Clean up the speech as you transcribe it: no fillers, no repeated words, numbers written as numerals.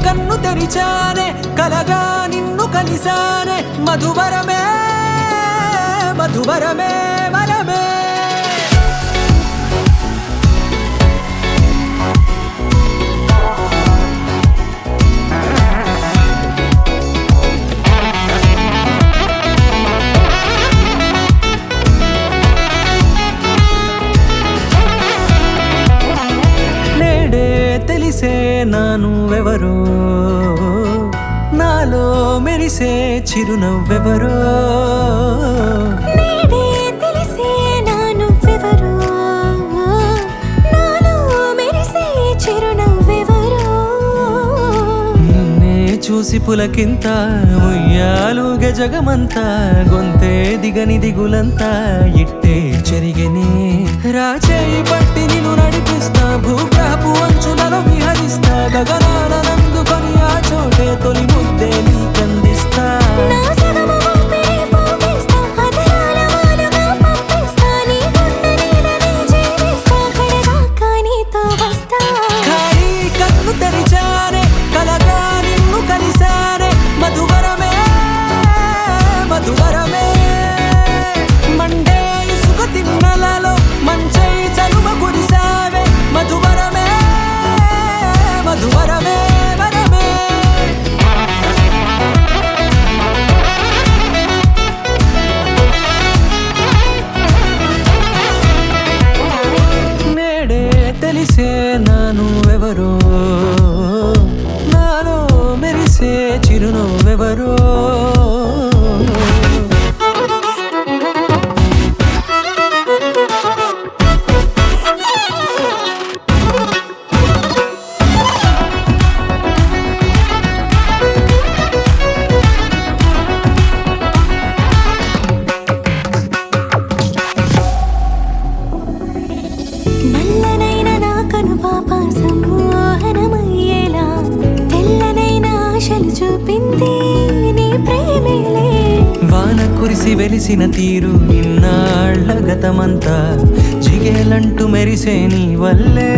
కన్ను తెరిచానే కలగా నిన్ను కలిసానే మధువరమే మధువరమే వరమే తెలిసే నానువెవరో నాలో మెరిసే చిరునవ్వెవరో నేడే తెలిసే నానువెవరో నాలో మెరిసే చిరునవ్వెవరో నిన్నే చూసి పులకింత ఉయ్యాలుగ జగమంతా గొంతే దిగని దిగులంతా ఇట్టే చెరిగనే రాచేయి పట్టి నిన్ను నడిపిస్తా భూగ్రహపు అంచులలో విహరిస్తా గగనాన నందుకొని ఆ చోటే తొలి ముద్దే నీకందిస్తా నా సగము ఊపిరి పోగేస్తా అదరాల వాలుగా పంపిస్తా నీ గుండె నీడనే జీవిస్తా కడదాకా నీతో వస్తా ఖాళీ కన్ను తెరిచానే కలగా నిన్ను కలిసానే మధువరమే మధువరమే మండే ఇసుక తిన్నలలో మంచై చలువ కురిసావే మధువరమే మధువరమే వరమే నేడే తెలిసే నానువెవరో నాలో మెరిసే చిరునవ్వెవరో నల్లనైన నా కనుపాప సమ్మోహనమయ్యేలా తెల్లనైన ఆశలు చూపింది నీ ప్రేమేలే వాన కురిసి వెలిసిన తీరు ఇన్నాళ్ల గతమంతా జిగేలంటూ మెరిసే నీ వల్లే